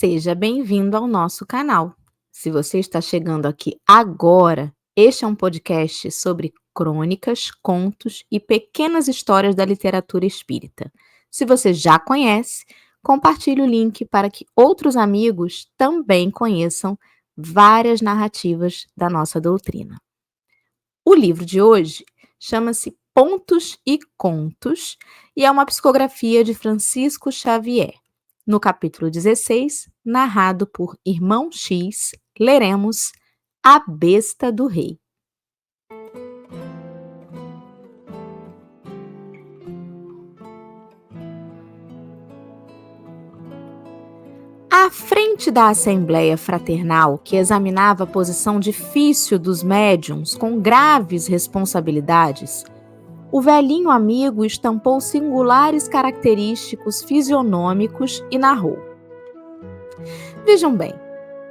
Seja bem-vindo ao nosso canal. Se você está chegando aqui agora, este é um podcast sobre crônicas, contos e pequenas histórias da literatura espírita. Se você já conhece, compartilhe o link para que outros amigos também conheçam várias narrativas da nossa doutrina. O livro de hoje chama-se Pontos e Contos e é uma psicografia de Francisco Xavier. No capítulo 16, narrado por Irmão X, leremos A Besta do Rei. À frente da Assembleia Fraternal, que examinava a posição difícil dos médiuns com graves responsabilidades, o velhinho amigo estampou singulares característicos fisionômicos e narrou. Vejam bem,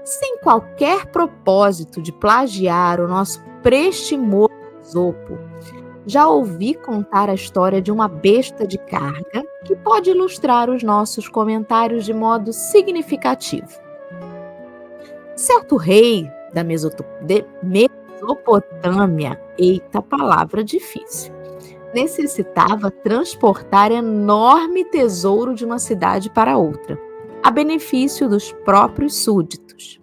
sem qualquer propósito de plagiar o nosso prestimoso Esopo, já ouvi contar a história de uma besta de carga que pode ilustrar os nossos comentários de modo significativo. Certo rei da Mesopotâmia, eita palavra difícil, necessitava transportar enorme tesouro de uma cidade para outra, a benefício dos próprios súditos.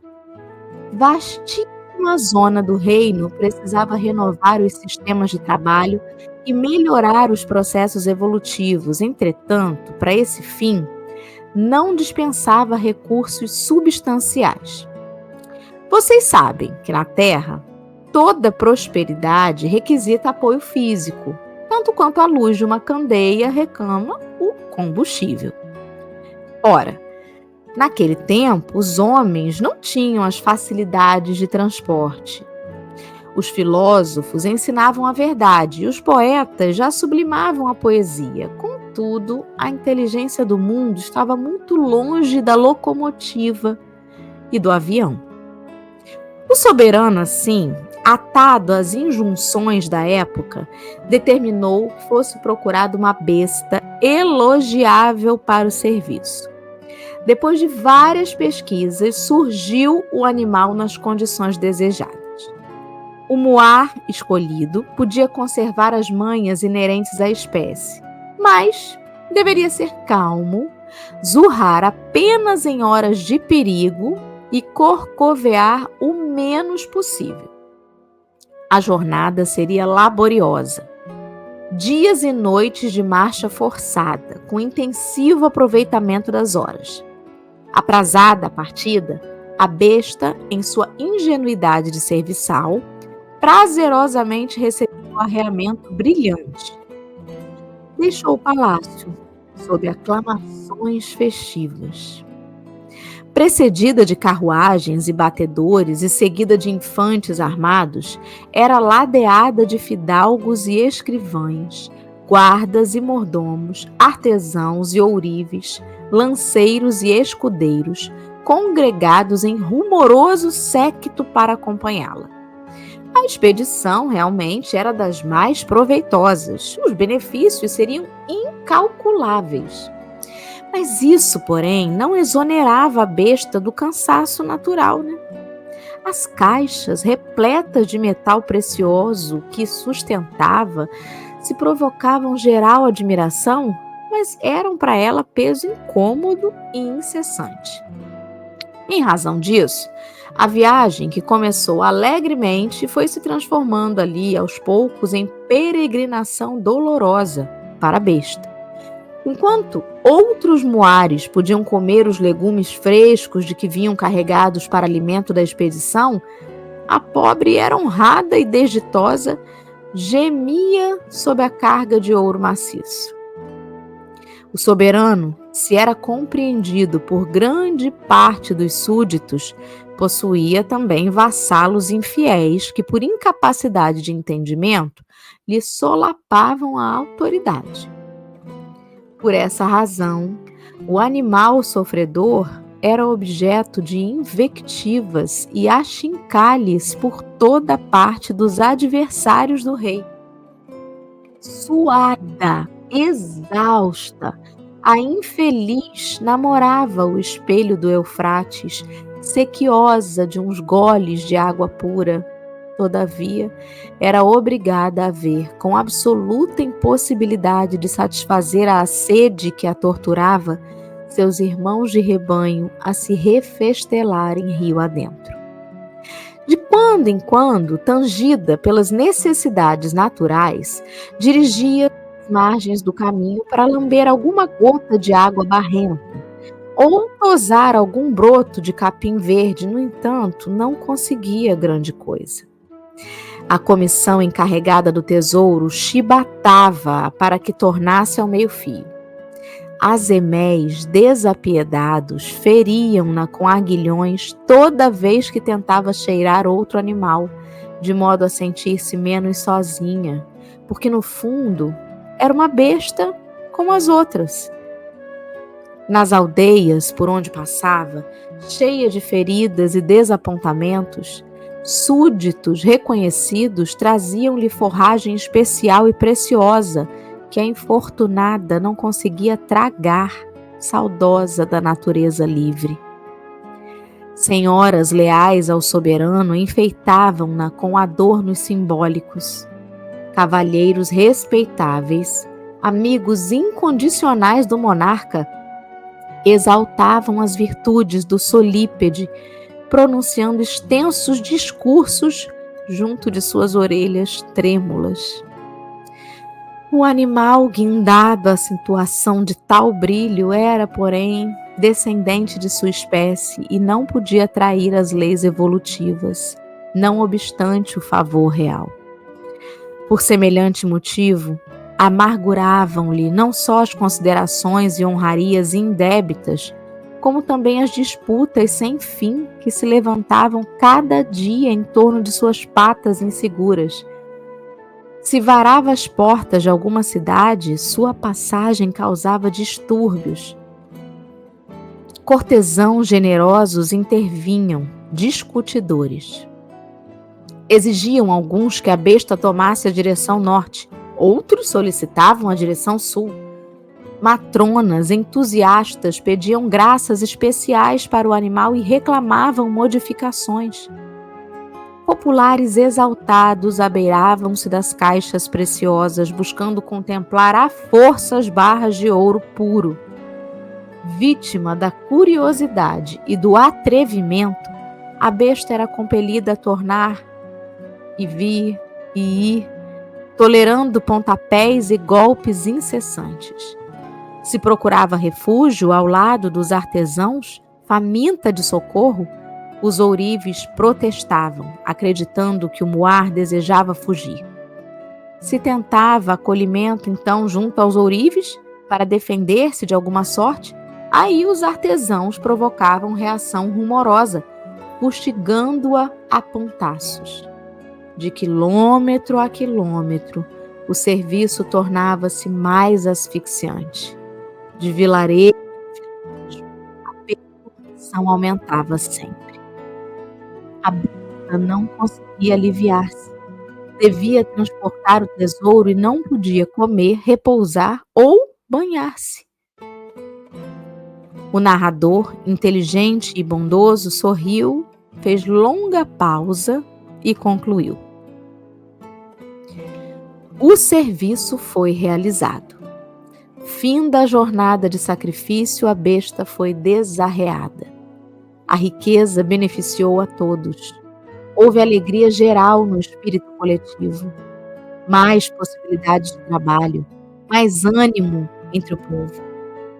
Vastíssima zona do reino precisava renovar os sistemas de trabalho e melhorar os processos evolutivos. Entretanto, para esse fim, não dispensava recursos substanciais. Vocês sabem que na Terra, toda prosperidade requisita apoio físico, tanto quanto a luz de uma candeia reclama o combustível. Ora, naquele tempo, os homens não tinham as facilidades de transporte. Os filósofos ensinavam a verdade e os poetas já sublimavam a poesia. Contudo, a inteligência do mundo estava muito longe da locomotiva e do avião. O soberano, assim, atado às injunções da época, determinou que fosse procurada uma besta elogiável para o serviço. Depois de várias pesquisas, surgiu o animal nas condições desejadas. O muar escolhido podia conservar as manhas inerentes à espécie, mas deveria ser calmo, zurrar apenas em horas de perigo e corcovear o menos possível. A jornada seria laboriosa. Dias e noites de marcha forçada, com intensivo aproveitamento das horas. Aprazada a partida, a besta, em sua ingenuidade de serviçal, prazerosamente recebeu um arreamento brilhante. Deixou o palácio, sob aclamações festivas. Precedida de carruagens e batedores e seguida de infantes armados, era ladeada de fidalgos e escrivães, guardas e mordomos, artesãos e ourives, lanceiros e escudeiros, congregados em rumoroso séquito para acompanhá-la. A expedição realmente era das mais proveitosas, os benefícios seriam incalculáveis. Mas isso, porém, não exonerava a besta do cansaço natural, né? As caixas repletas de metal precioso que sustentava se provocavam geral admiração, mas eram para ela peso incômodo e incessante. Em razão disso, a viagem, que começou alegremente, foi se transformando ali aos poucos em peregrinação dolorosa para a besta. Enquanto outros muares podiam comer os legumes frescos de que vinham carregados para alimento da expedição, a pobre era honrada e desditosa, gemia sob a carga de ouro maciço. O soberano, se era compreendido por grande parte dos súditos, possuía também vassalos infiéis que, por incapacidade de entendimento, lhe solapavam a autoridade. Por essa razão, o animal sofredor era objeto de invectivas e achincalhes por toda parte dos adversários do rei. Suada, exausta, A infeliz namorava o espelho do Eufrates, sequiosa de uns goles de água pura. Todavia, era obrigada a ver, com absoluta impossibilidade de satisfazer a sede que a torturava, seus irmãos de rebanho a se refestelarem rio adentro. De quando em quando, tangida pelas necessidades naturais, dirigia as margens do caminho para lamber alguma gota de água barrenta, ou tosar algum broto de capim verde. No entanto, não conseguia grande coisa. A comissão encarregada do tesouro chibatava para que tornasse ao meio-fio. Azeméis desapiedados feriam-na com aguilhões toda vez que tentava cheirar outro animal, de modo a sentir-se menos sozinha, porque no fundo era uma besta como as outras. Nas aldeias por onde passava, cheia de feridas e desapontamentos, súditos reconhecidos traziam-lhe forragem especial e preciosa, que a infortunada não conseguia tragar, saudosa da natureza livre. Senhoras leais ao soberano enfeitavam-na com adornos simbólicos. Cavalheiros respeitáveis, amigos incondicionais do monarca, exaltavam as virtudes do solípede, pronunciando extensos discursos junto de suas orelhas trêmulas. O animal guindado à situação de tal brilho era, porém, descendente de sua espécie e não podia trair as leis evolutivas, não obstante o favor real. Por semelhante motivo, amarguravam-lhe não só as considerações e honrarias indébitas, como também as disputas sem fim que se levantavam cada dia em torno de suas patas inseguras. Se varava as portas de alguma cidade, sua passagem causava distúrbios. Cortesãos generosos intervinham, discutidores. Exigiam alguns que a besta tomasse a direção norte, outros solicitavam a direção sul. Matronas entusiastas pediam graças especiais para o animal e reclamavam modificações. Populares exaltados abeiravam-se das caixas preciosas, buscando contemplar à força as barras de ouro puro. Vítima da curiosidade e do atrevimento, a besta era compelida a tornar e vir e ir, tolerando pontapés e golpes incessantes. Se procurava refúgio ao lado dos artesãos, faminta de socorro, os ourives protestavam, acreditando que o muar desejava fugir. Se tentava acolhimento, então, junto aos ourives, para defender-se de alguma sorte, aí os artesãos provocavam reação rumorosa, fustigando-a a pontaços. De quilômetro a quilômetro, o serviço tornava-se mais asfixiante. De vilarejo a vilarejo, a perturbação aumentava sempre. A besta não conseguia aliviar-se. Devia transportar o tesouro e não podia comer, repousar ou banhar-se. O narrador, inteligente e bondoso, sorriu, fez longa pausa e concluiu. O serviço foi realizado. Fim da jornada de sacrifício, a besta foi desarreada. A riqueza beneficiou a todos. Houve alegria geral no espírito coletivo. Mais possibilidades de trabalho, mais ânimo entre o povo.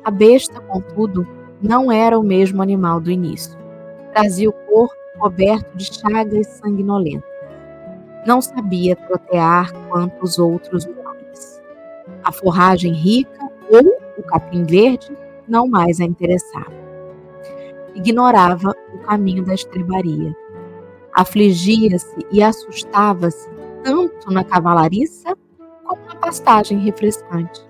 A besta, contudo, não era o mesmo animal do início. Trazia o corpo coberto de chagas sanguinolentas. Não sabia trotear quanto os outros homens. A forragem rica ou o capim verde não mais a interessava. Ignorava o caminho da estrebaria. Afligia-se e assustava-se tanto na cavalariça como na pastagem refrescante.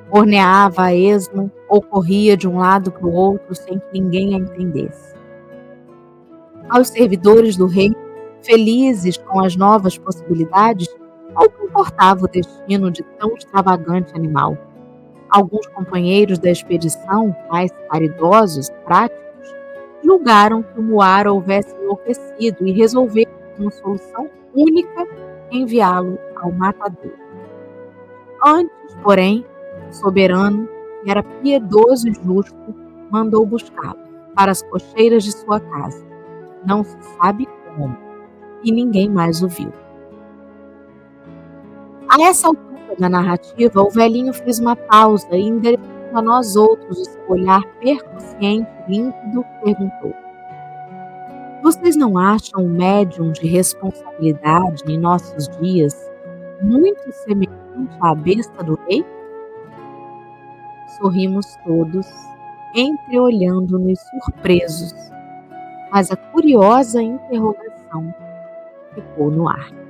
Horneava a esmo ou corria de um lado para o outro sem que ninguém a entendesse. Aos servidores do rei, felizes com as novas possibilidades, pouco importava o destino de tão extravagante animal. Alguns companheiros da expedição, mais caridosos e práticos, julgaram que o Muar houvesse enlouquecido e resolveram uma solução única: enviá-lo ao matador. Antes, porém, o soberano, que era piedoso e justo, mandou buscá-lo para as cocheiras de sua casa. Não se sabe como, e ninguém mais o viu. A essa altura da narrativa, o velhinho fez uma pausa e, endereçando a nós outros esse olhar percussiente e límpido, perguntou: Vocês não acham o médium de responsabilidade em nossos dias muito semelhante à besta do rei? Sorrimos todos, entreolhando-nos surpresos, mas a curiosa interrogação ficou no ar.